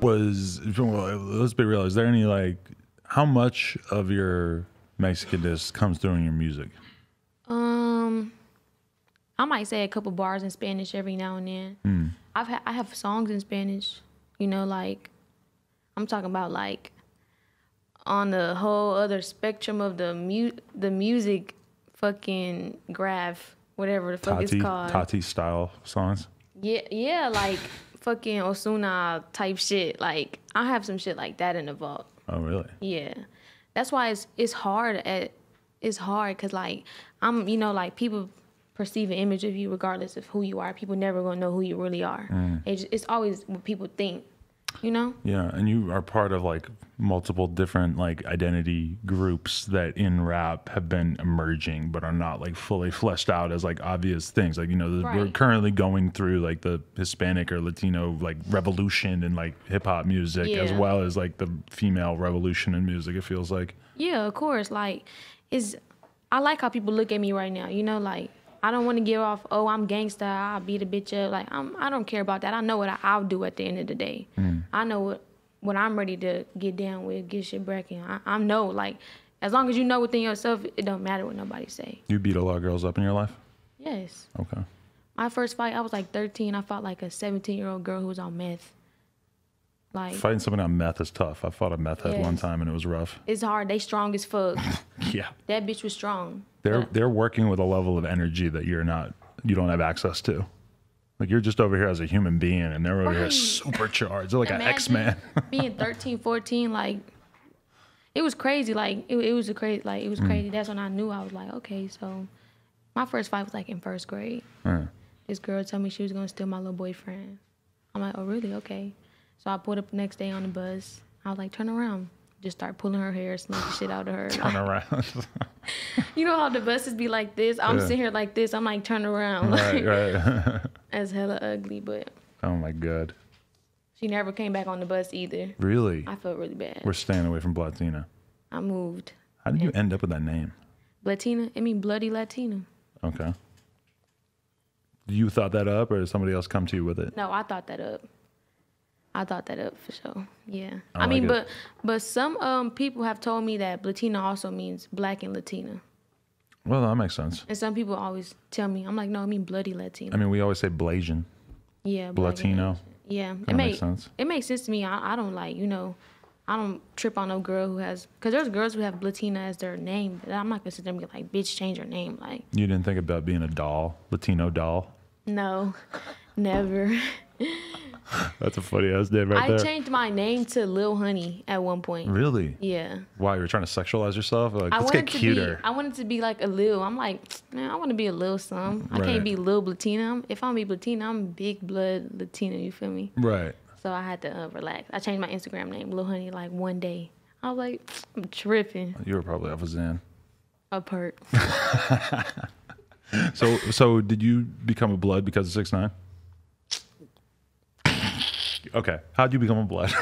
Well, let's be real. Is there any like, how much of your Mexicanness comes through in your music? I might say a couple bars in Spanish every now and then. I have songs in Spanish, you know, like I'm talking about like on the whole other spectrum of the music fucking graph, whatever the fuck it's called. Tati style songs? Yeah, like fucking Osuna type shit. Like I have some shit like that in the vault. Oh, really? Yeah. That's why it's hard because like I'm, you know, like people perceive an image of you regardless of who you are. People never gonna know who you really are. It's always what people think, you know? Yeah, and you are part of like multiple different like identity groups that in rap have been emerging but are not like fully fleshed out as like obvious things. Like, you know, we're currently going through like the Hispanic or Latino like revolution in like hip hop music as well as like the female revolution in music, it feels like. Yeah, of course. Like I like how people look at me right now, you know, like I don't want to give off, oh, I'm gangsta, I'll beat a bitch up. Like, I don't care about that. I know what I'll do at the end of the day. I know what I'm ready to get down with, get shit bracking. I know, like, as long as you know within yourself, it don't matter what nobody say. You beat a lot of girls up in your life? Yes. Okay. My first fight, I was like 13. I fought like a 17-year-old girl who was on meth. Like, fighting somebody on meth is tough. I fought a meth head one time and it was rough. It's hard. They strong as fuck. Yeah. That bitch was strong. They're working with a level of energy that you don't have access to. Like you're just over here as a human being and they're over here supercharged. They're like an X-Man. Being 13, 14, like it was crazy. Like it was crazy. That's when I knew. I was like, okay, so my first fight was like in first grade. This girl told me she was gonna steal my little boyfriend. I'm like, oh really? Okay. So I pulled up the next day on the bus. I was like, turn around. Just start pulling her hair, smack the shit out of her. Turn around. You know how the buses be like this? I'm sitting here like this. I'm like, turn around. Right. That's hella ugly, but. Oh my God. She never came back on the bus either. Really? I felt really bad. We're staying away from Blaatina. I moved. How did you end up with that name? Blaatina? I mean, Bloody Latina. Okay. You thought that up or did somebody else come to you with it? No, I thought that up. For sure. Yeah. I mean, but some people have told me that Blaatina also means black and Latina. Well, that makes sense. And some people always tell me, I'm like, no, I mean bloody Latina. I mean, we always say Blasian. Yeah. Latino. Yeah. That makes sense. It makes sense to me. I don't like, you know, I don't trip on no girl who has, because there's girls who have Blaatina as their name. But I'm not going to sit there and be like, bitch, change your name. Like. You didn't think about being a doll, Latino doll? No, never. That's a funny ass name right there. I changed my name to Lil Honey at one point. Really? Yeah. Why, you were trying to sexualize yourself? Like, let's get cuter. I wanted to be like a Lil. I'm like, man, I want to be a Lil some. I can't be Lil Blaatina. If I'm be Blaatina, I'm big blood Latina, you feel me? Right. So I had to relax. I changed my Instagram name, Lil Honey, like one day. I was like, I'm tripping. You were probably off a Xan. A perk. So did you become a blood because of 6ix9ine? Okay. How'd you become a blood?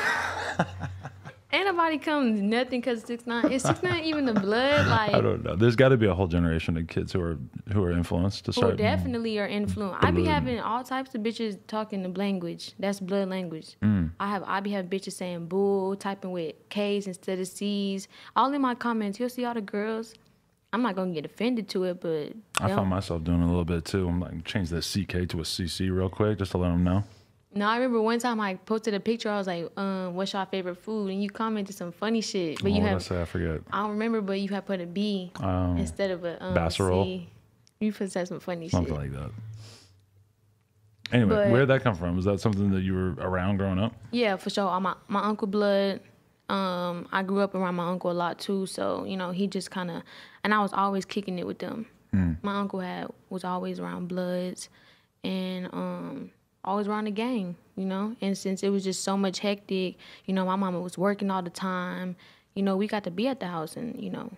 Ain't nobody comes nothing because 6ix9ine. Is 6ix9ine even the blood? Like, I don't know. There's got to be a whole generation of kids who are influenced to start. Who definitely are influenced. I be having all types of bitches talking the language. That's blood language. I be having bitches saying bull, typing with K's instead of C's. All in my comments, you'll see all the girls. I'm not gonna get offended to it, but I found myself doing a little bit too. I'm like, change that CK to a CC real quick just to let them know. No, I remember one time I posted a picture. I was like, what's your favorite food? And you commented some funny shit. But what did I say? I forget. I don't remember, but you had put a B instead of a Basserole. C. You put some funny Something shit. like that. Anyway, where did that come from? Was that something that you were around growing up? Yeah, for sure. My uncle blood. I grew up around my uncle a lot too. So, you know, he just kind of, and I was always kicking it with them. My uncle was always around bloods and always around the gang, you know. And since it was just so much hectic, you know, my mama was working all the time. You know, we got to be at the house and, you know,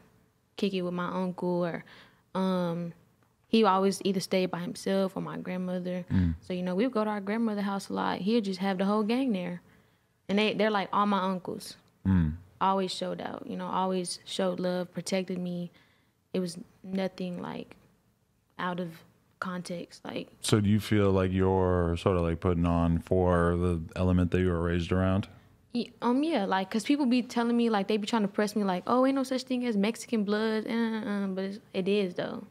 kick it with my uncle or he always either stayed by himself or my grandmother. So, you know, we would go to our grandmother's house a lot. He'd just have the whole gang there. And they're like all my uncles. Always showed out, you know, always showed love, protected me. It was nothing like out of context. Like, so do you feel like you're sort of like putting on for the element that you were raised around? Yeah, like, cause people be telling me, like, they be trying to press me, like, oh, ain't no such thing as Mexican blood, but it is though.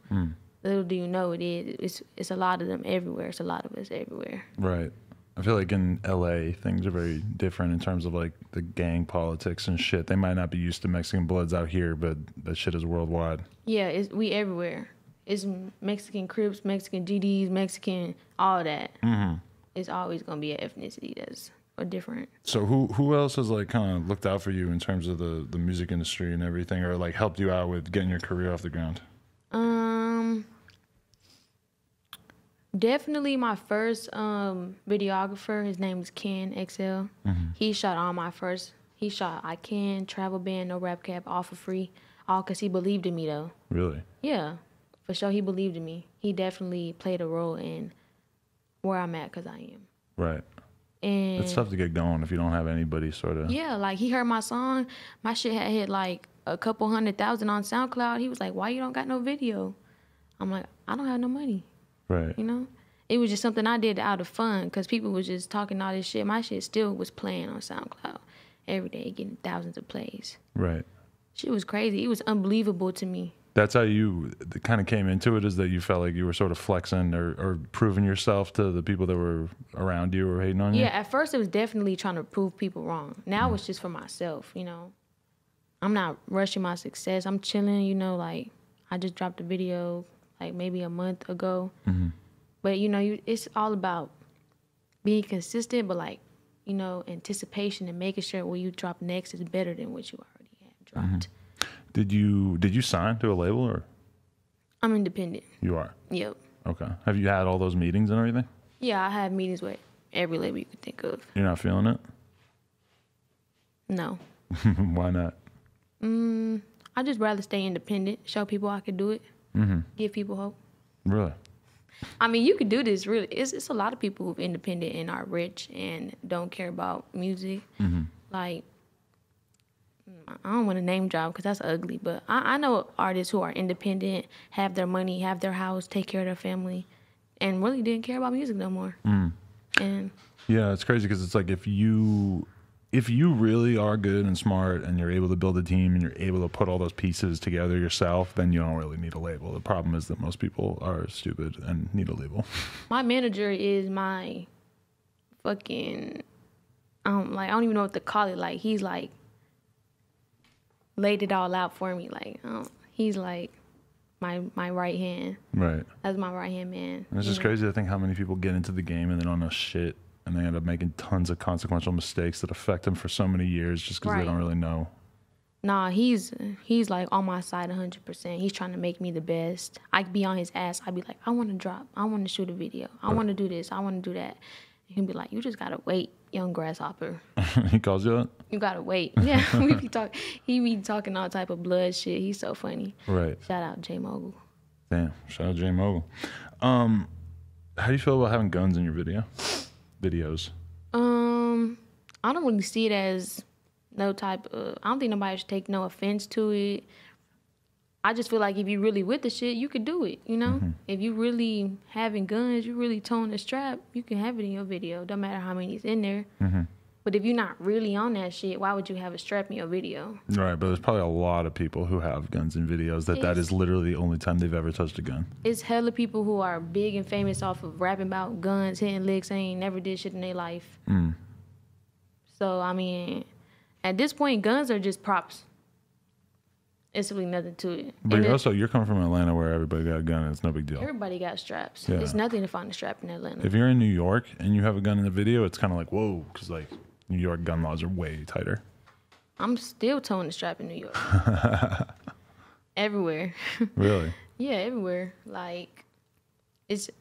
Little do you know, it is. It's a lot of them everywhere. It's a lot of us everywhere. Right. I feel like in LA things are very different in terms of like the gang politics and shit. They might not be used to Mexican bloods out here, but that shit is worldwide. Yeah, we everywhere. It's Mexican Crips, Mexican GDs, Mexican, all that. It's always gonna be an ethnicity that's different. So who else has like kind of looked out for you in terms of the music industry and everything, or like helped you out with getting your career off the ground? Definitely my first videographer. His name is Ken XL. He shot all my first. He shot I Can, Travel Ban, No Rap Cap, all for free. All because he believed in me though. Really? Yeah, for sure. He believed in me. He definitely played a role in where I'm at because I am. Right. And it's tough to get going if you don't have anybody sort of. Yeah, like he heard my song. My shit had hit like a couple 100,000 on SoundCloud. He was like, "Why you don't got no video?" I'm like, "I don't have no money." Right. You know, it was just something I did out of fun because people was just talking all this shit. My shit still was playing on SoundCloud every day, getting thousands of plays. Right. Shit was crazy. It was unbelievable to me. That's how you kind of came into it, is that you felt like you were sort of flexing or proving yourself to the people that were around you or hating on you? Yeah, at first it was definitely trying to prove people wrong. Now it's just for myself, you know. I'm not rushing my success. I'm chilling, you know, like I just dropped a video like maybe a month ago. But, you know, it's all about being consistent, but like, you know, anticipation and making sure what you drop next is better than what you already have dropped. Did you sign to a label or? I'm independent. You are? Yep. Okay. Have you had all those meetings and everything? Yeah, I have meetings with every label you could think of. You're not feeling it? No. Why not? I just rather stay independent, show people I could do it, give people hope. Really? I mean, you could do this, really. It's a lot of people who've independent and are rich and don't care about music. Like, I don't want to name drop because that's ugly, but I know artists who are independent, have their money, have their house, take care of their family, and really didn't care about music no more. And yeah, it's crazy because it's like if you really are good and smart and you're able to build a team and you're able to put all those pieces together yourself, then you don't really need a label. The problem is that most people are stupid and need a label. My manager is my fucking, I don't even know what to call it. Like, he's like, laid it all out for me. Like, he's like my right hand. Right. That's my right hand man. And it's just crazy to think how many people get into the game and they don't know shit, and they end up making tons of consequential mistakes that affect them for so many years just because they don't really know. Nah, he's like on my side 100%. He's trying to make me the best. I'd be on his ass. I'd be like, I want to drop. I want to shoot a video. I want to do this. I want to do that. And he'd be like, you just gotta wait, young Grasshopper. He calls you that? You gotta wait. Yeah, he be talking all type of blood shit. He's so funny. Right. Shout out J Mogul. Damn, shout out J Mogul. How do you feel about having guns in your videos? I don't really see it as no type of, I don't think nobody should take no offense to it. I just feel like if you really with the shit, you could do it, you know? If you really having guns, you really towing the strap, you can have it in your video. Don't matter how many is in there. But if you're not really on that shit, why would you have a strap in your video? Right, but there's probably a lot of people who have guns in videos that is literally the only time they've ever touched a gun. It's hella people who are big and famous off of rapping about guns, hitting licks, ain't never did shit in their life. So, I mean, at this point, guns are just props. It's really nothing to it. But you're coming from Atlanta where everybody got a gun and it's no big deal. Everybody got straps. Yeah. It's nothing to find a strap in Atlanta. If you're in New York and you have a gun in the video, it's kind of like, whoa, because like New York gun laws are way tighter. I'm still towing the strap in New York. Everywhere. Really? Yeah, everywhere. Like,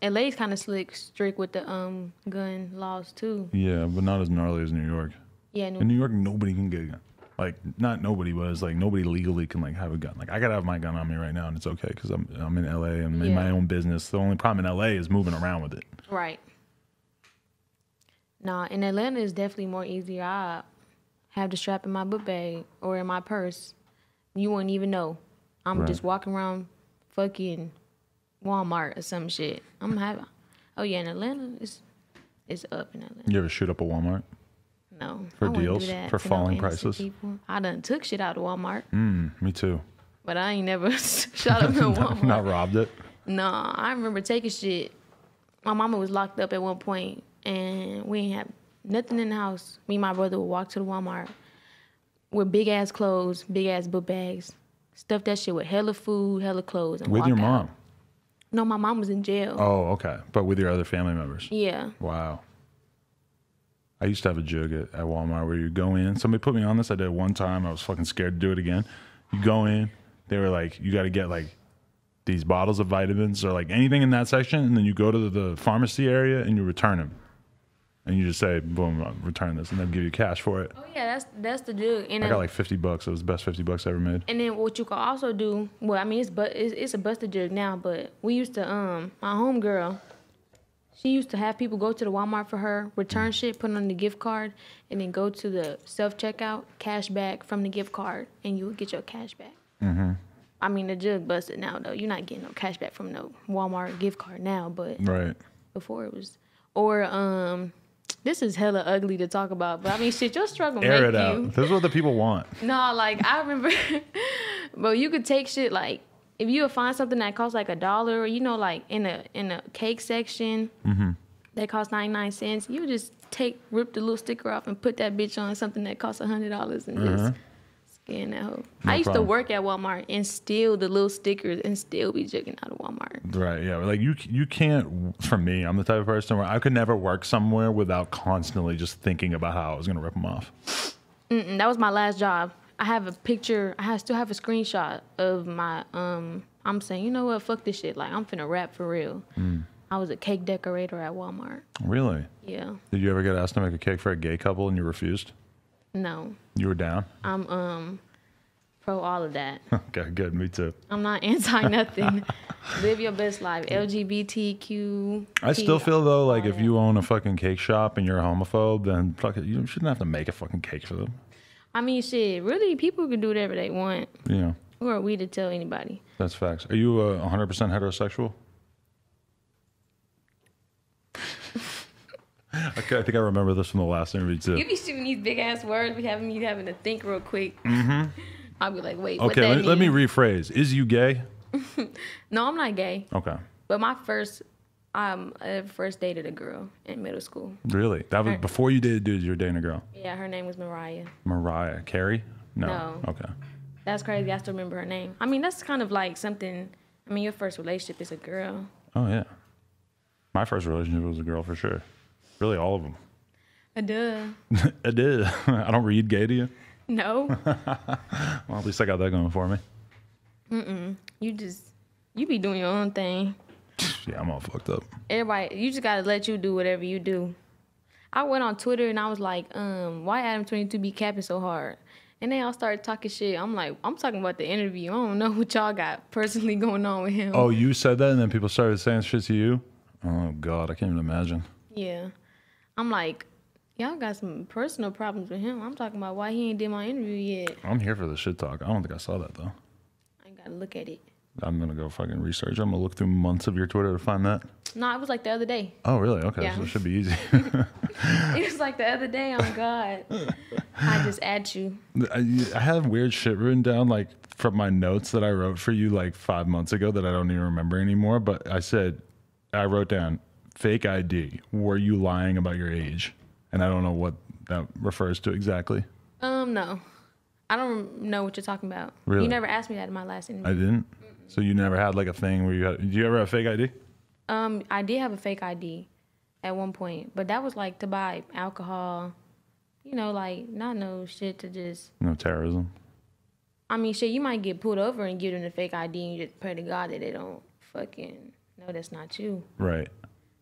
LA's kind of strict with the gun laws too. Yeah, but not as gnarly as New York. Yeah, in New York, nobody can get a gun. Like, not nobody, but it's like nobody legally can like have a gun. Like, I gotta have my gun on me right now, and it's okay because I'm in LA. I'm in my own business. The only problem in LA is moving around with it. Right. Nah, in Atlanta, it's definitely more easier. I have the strap in my book bag or in my purse. You wouldn't even know. I'm just walking around fucking Walmart or some shit. Oh yeah, in Atlanta, it's up in Atlanta. You ever shoot up a Walmart? No. For I wouldn't deals? do that For to falling no innocent prices? people. I done took shit out of Walmart. Me too. But I ain't never shot up no Walmart. Not robbed it? No, I remember taking shit. My mama was locked up at one point, and we ain't have nothing in the house. Me and my brother would walk to the Walmart with big-ass clothes, big-ass book bags, stuff that shit with hella food, hella clothes, and With walk your out. mom? No, my mom was in jail. Oh, okay. But with your other family members? Yeah. Wow. I used to have a jug at Walmart where you go in. Somebody put me on this. I did it one time. I was fucking scared to do it again. You go in. They were like, you got to get like these bottles of vitamins or like anything in that section. And then you go to the pharmacy area and you return them. And you just say, boom, return this. And they'll give you cash for it. Oh, yeah, that's the jug. And I got like $50. It was the best $50 I ever made. And then what you can also do, well, I mean, it's a busted jug now, but we used to, my homegirl, she used to have people go to the Walmart for her, return shit, put it on the gift card, and then go to the self-checkout, cash back from the gift card, and you would get your cash back. Mm-hmm. I mean, the jug busted now, though. You're not getting no cash back from no Walmart gift card now, but Right. before it was, or, this is hella ugly to talk about, but I mean, shit, your struggle Air make it out. you. This is what the people want. No, like, I remember, bro, you could take shit, like, if you would find something that costs like $1, or, you know, like in a cake section that costs 99 cents, you just rip the little sticker off and put that bitch on something that costs $100 and just scan that hoe. I used to work at Walmart and steal the little stickers and still be jugging out of Walmart. Right, yeah. Like you can't, for me, I'm the type of person where I could never work somewhere without constantly just thinking about how I was going to rip them off. That was my last job. I have a picture, still have a screenshot of my, I'm saying, you know what, fuck this shit. Like, I'm finna rap for real. I was a cake decorator at Walmart. Really? Yeah. Did you ever get asked to make a cake for a gay couple and you refused? No. You were down? I'm pro all of that. Okay, good. Me too. I'm not anti nothing. Live your best life. LGBTQ. I still feel though, like if you own a fucking cake shop and you're a homophobe, then fuck it, you shouldn't have to make a fucking cake for them. I mean, shit, really, people can do whatever they want. Yeah. Who are we to tell anybody? That's facts. Are you 100% heterosexual? Okay, I think I remember this from the last interview too. You be shooting these big ass words, be having me having to think real quick. I'll be like, wait, what Okay, that let me mean? rephrase. Is you gay? No, I'm not gay. Okay. But I first dated a girl in middle school. Really? That was before you dated dudes, you were dating a girl? Yeah, her name was Mariah. Mariah. Carrie? No. Okay. That's crazy. I still remember her name. I mean, that's kind of like something. I mean, your first relationship is a girl. Oh, yeah. My first relationship was a girl for sure. Really, all of them. Duh. I did. I don't read gay to you? No. Well, at least I got that going for me. You be doing your own thing. Yeah, I'm all fucked up. Everybody, you just gotta let you do whatever you do. I went on Twitter and I was like, why Adam 22 be capping so hard? And they all started talking shit. I'm like, I'm talking about the interview. I don't know what y'all got personally going on with him. Oh, you said that and then people started saying shit to you? Oh, God, I can't even imagine. Yeah. I'm like, y'all got some personal problems with him. I'm talking about why he ain't did my interview yet. I'm here for the shit talk. I don't think I saw that, though. I ain't gotta look at it. I'm going to go fucking research. I'm going to look through months of your Twitter to find that. No, it was like the other day. Oh, really? Okay, Yeah. so it should be easy. It was like the other day. Oh, God. I just add you. I have weird shit written down, like, from my notes that I wrote for you, like, 5 months ago that I don't even remember anymore. But I wrote down, fake ID. Were you lying about your age? And I don't know what that refers to exactly. No. I don't know what you're talking about. Really? You never asked me that in my last interview. I didn't? So you never had, like, a thing where did you ever have fake ID? I did have a fake ID at one point, but that was like to buy alcohol, you know, like not no shit to just. No terrorism. I mean, shit, you might get pulled over and give them the fake ID and you just pray to God that they don't fucking know that's not you. Right.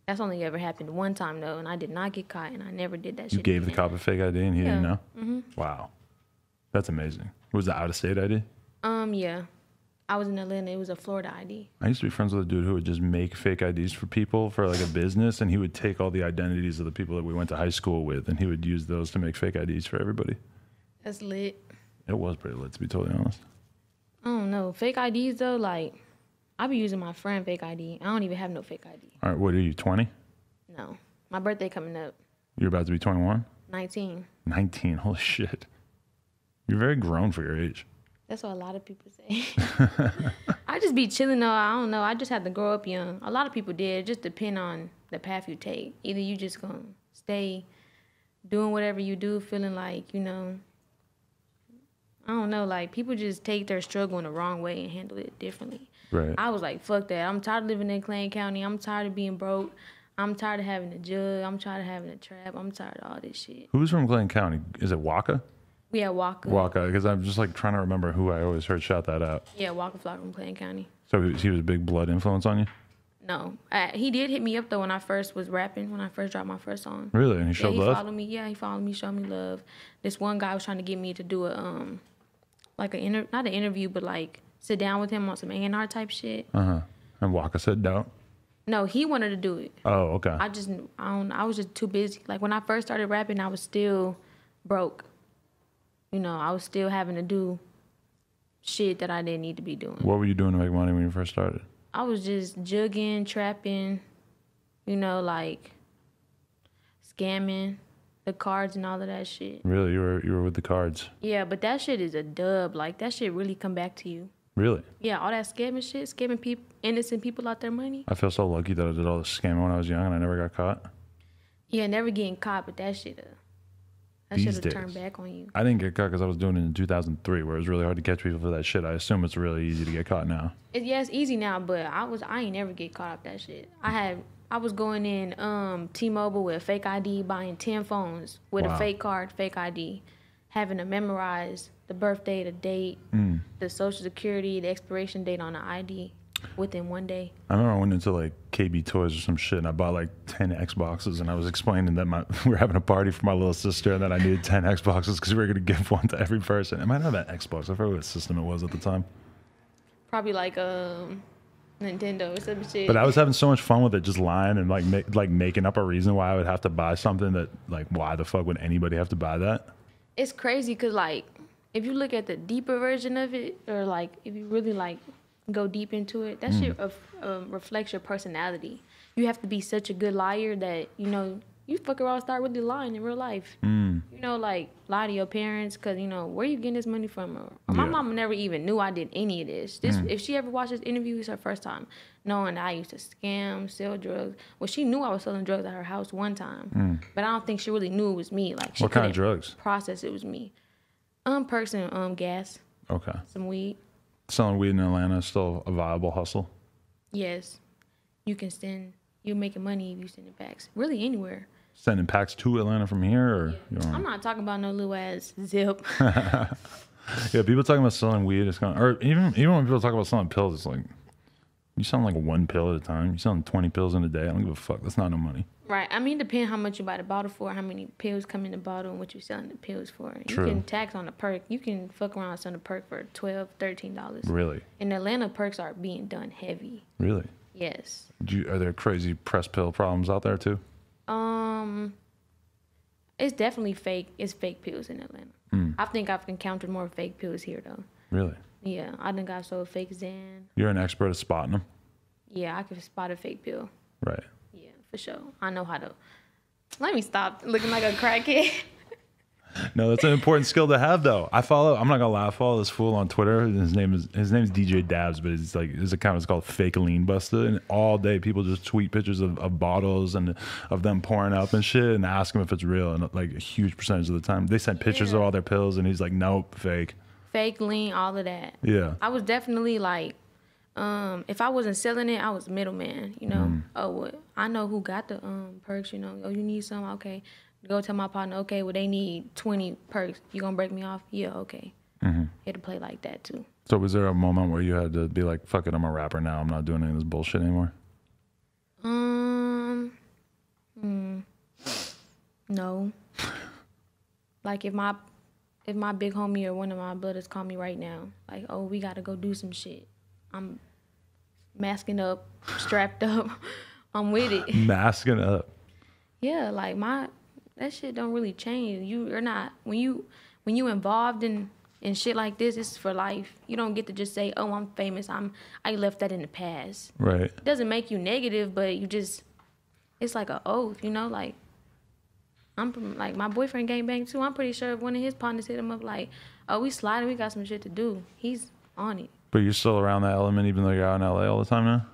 That's only ever happened one time though, and I did not get caught, and I never did that shit. You gave the cop a fake ID and he didn't know? Mm-hmm. Wow. That's amazing. Was it out-of-state ID? Yeah. I was in Atlanta. It was a Florida ID. I used to be friends with a dude who would just make fake IDs for people for like a business, and he would take all the identities of the people that we went to high school with, and he would use those to make fake IDs for everybody. That's lit. It was pretty lit, to be totally honest. I don't know. Fake IDs though, like I be using my friend fake ID. I don't even have no fake ID. All right, what are you, 20? No. My birthday coming up. You're about to be 21? 19. 19. Holy shit. You're very grown for your age. That's what a lot of people say. I just be chilling though. I don't know. I just had to grow up young. A lot of people did. It just depend on the path you take. Either you just gonna stay doing whatever you do, feeling like, you know, I don't know, like people just take their struggle in the wrong way and handle it differently. Right. I was like, fuck that. I'm tired of living in Clayton County. I'm tired of being broke. I'm tired of having a jug. I'm tired of having a trap. I'm tired of all this shit. Who's from Clayton County? Is it Waka? Yeah, Walker. Waka, because I'm just like trying to remember who I always heard shout that out. Yeah, Walker Flock from Clayton County. So he was a big blood influence on you? No. He did hit me up though when I first was rapping, when I first dropped my first song. Really? And he showed love? Followed me. Yeah, he followed me, showed me love. This one guy was trying to get me to do a not an interview, but like sit down with him on some A&R type shit. Uh-huh. And Waka said no? No, he wanted to do it. Oh, okay. I was just too busy. Like when I first started rapping, I was still broke. You know, I was still having to do shit that I didn't need to be doing. What were you doing to make money when you first started? I was just jugging, trapping, you know, like scamming the cards and all of that shit. Really? You were with the cards? Yeah, but that shit is a dub. Like that shit really come back to you. Really? Yeah, all that scamming shit, scamming people, innocent people out their money. I feel so lucky that I did all this scamming when I was young and I never got caught. Yeah, never getting caught, but that shit should have turned back on you. I didn't get caught because I was doing it in 2003, where it was really hard to catch people for that shit. I assume it's really easy to get caught now. It's easy now, but I ain't never get caught up that shit. I was going in T-Mobile with a fake ID, buying 10 phones with a fake card, fake ID, having to memorize the birthday, the date, the social security, the expiration date on the ID within one day. I remember I went into like KB Toys or some shit and I bought like 10 Xboxes and I was explaining that we were having a party for my little sister and that I needed 10 Xboxes because we were going to give one to every person. It might not have been Xbox. I forgot what system it was at the time. Probably like Nintendo or some shit. But I was having so much fun with it, just lying and like making up a reason why I would have to buy something that, like, why the fuck would anybody have to buy that? It's crazy because, like, if you look at the deeper version of it, or like if you really like go deep into it, that shit reflects your personality. You have to be such a good liar that, you know, you fuck around and start really lying in real life. You know, like lie to your parents because, you know, where you getting this money from? Or my mama never even knew I did any of this. If she ever watched this interview, it's her first time knowing that I used to scam, sell drugs. Well, she knew I was selling drugs at her house one time, but I don't think she really knew it was me. Like, she what kind of drugs? Process it was me. Perks and gas. Okay. Some weed. Selling weed in Atlanta is still a viable hustle? Yes. You're making money if you send it packs. Really anywhere. Sending packs to Atlanta from here? Or I'm not talking about no little ass zip. Yeah, people talking about selling weed. It's kind of, or even when people talk about selling pills, it's like, you selling like one pill at a time. You're selling 20 pills in a day. I don't give a fuck. That's not no money. Right. I mean, it depends how much you buy the bottle for, how many pills come in the bottle, and what you're selling the pills for. True. You can tax on a perk. You can fuck around selling a perk for $12, $13. Really? In Atlanta, perks are being done heavy. Really? Yes. Are there crazy press pill problems out there too? It's definitely fake. It's fake pills in Atlanta. I think I've encountered more fake pills here though. Really? Yeah, I think I sold fake Xan. You're an expert at spotting them? Yeah, I can spot a fake pill. Right. Yeah, for sure. I know how to. Let me stop looking like a crackhead. No, that's an important skill to have, though. I'm not gonna lie, I follow this fool on Twitter. His name is DJ Dabs, but it's like his account is called Fake Lean Buster, and all day people just tweet pictures of bottles and of them pouring up and shit, and ask him if it's real. And like a huge percentage of the time, they send pictures of all their pills, and he's like, nope, fake. Fake lean, all of that. Yeah. I was definitely like, if I wasn't selling it, I was middleman. You know, I know who got the perks. You know, oh, you need some, okay. Go tell my partner, okay, well, they need 20 perks. You gonna break me off? Yeah, okay. Had to play like that, too. So was there a moment where you had to be like, fuck it, I'm a rapper now. I'm not doing any of this bullshit anymore? No. Like, if my big homie or one of my brothers call me right now, like, oh, we gotta go do some shit. I'm masking up, strapped up. I'm with it. Masking up? Yeah, like, that shit don't really change. You're not, when you involved in shit like this, it's for life. You don't get to just say, oh, I'm famous. I left that in the past. Right. It doesn't make you negative, but it's like an oath, you know? Like, like, my boyfriend gangbang too. I'm pretty sure if one of his partners hit him up like, oh, we sliding, we got some shit to do, he's on it. But you're still around that element even though you're out in LA all the time now?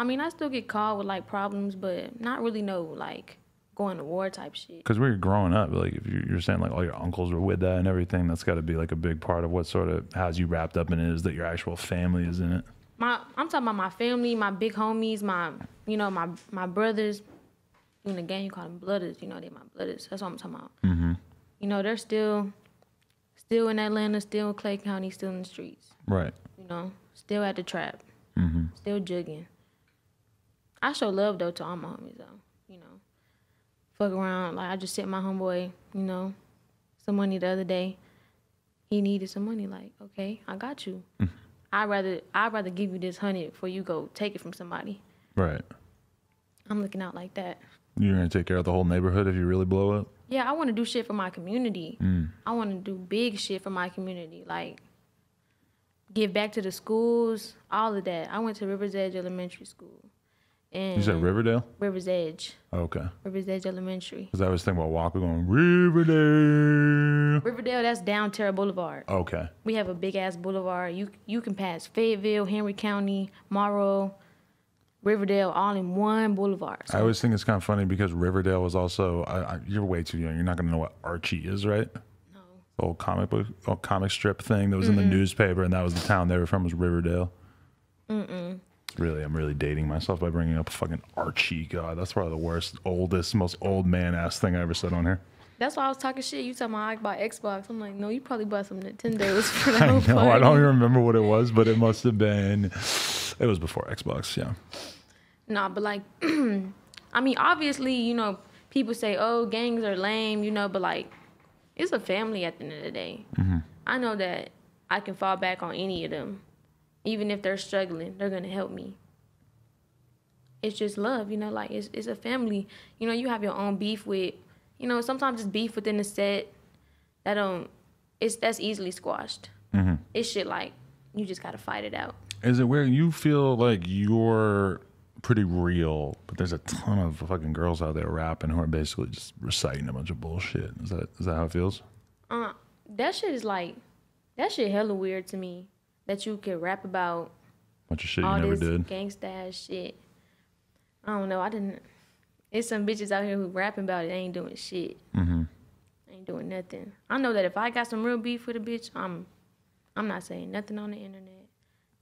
I mean, I still get called with like problems, but not really no like going to war type shit. Because when you're growing up, like if you're saying like all your uncles were with that and everything, that's got to be like a big part of what sort of has you wrapped up in it, is that your actual family is in it. I'm talking about my family, my big homies, my brothers. In the game, you call them blooders. You know, they my blooders. That's what I'm talking about. Mm-hmm. You know, they're still in Atlanta, still in Clay County, still in the streets. Right. You know, still at the trap. Mm-hmm. Still jugging. I show love though to all my homies though. You know, fuck around. Like I just sent my homeboy, you know, some money the other day. He needed some money. Like, okay, I got you. Mm-hmm. I'd rather give you this 100 before you go take it from somebody. Right. I'm looking out like that. You're gonna take care of the whole neighborhood if you really blow up? Yeah, I want to do shit for my community. I want to do big shit for my community, like give back to the schools, all of that. I went to Rivers Edge Elementary School. And you said Riverdale? Rivers Edge. Oh, okay. Rivers Edge Elementary. Because I was thinking about Walker going, Riverdale. Riverdale, that's down Terra Boulevard. Okay. We have a big-ass boulevard. You can pass Fayetteville, Henry County, Morrow, Riverdale, all in one boulevard. So, I always think it's kind of funny because Riverdale was also, you're way too young. You're not going to know what Archie is, right? no. The old comic strip thing that was in the newspaper, and that was the town they were from, was Riverdale. Really, I'm really dating myself by bringing up fucking Archie. God, that's probably the worst, oldest, most old man-ass thing I ever said on here. That's why I was talking shit. You talking about I bought Xbox. I'm like, no, you probably bought some Nintendos for the I whole know, party. I don't even remember what it was, but it must have been, it was before Xbox, yeah. Nah, but like, I mean, obviously, you know, people say, oh, gangs are lame, you know, but like, it's a family at the end of the day. I know that I can fall back on any of them. Even if they're struggling, they're going to help me. It's just love, you know, like it's a family. You know, you have your own beef with, you know, sometimes it's beef within the set that's easily squashed. It's shit like, you just got to fight it out. Is it where you feel like you're pretty real, but there's a ton of fucking girls out there rapping who are basically just reciting a bunch of bullshit? Is that how it feels? That shit is like, that shit hella weird to me. That you can rap about Bunch of shit all you never this did. gangsta ass shit. I don't know. It's some bitches out here who rapping about it. They ain't doing shit. Ain't doing nothing. I know that if I got some real beef with a bitch, I'm not saying nothing on the internet.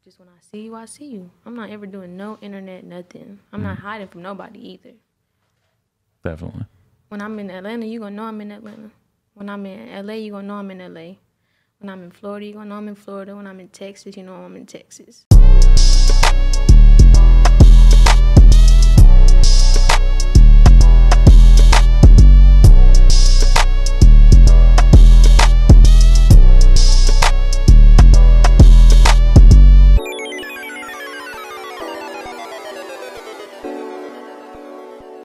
Just when I see you, I see you. I'm not ever doing no internet nothing. I'm not hiding from nobody either. Definitely. When I'm in Atlanta, you gonna know I'm in Atlanta. When I'm in LA, you gonna know I'm in LA. When I'm in Florida, you gonna know I'm in Florida. When I'm in Texas, you know I'm in Texas.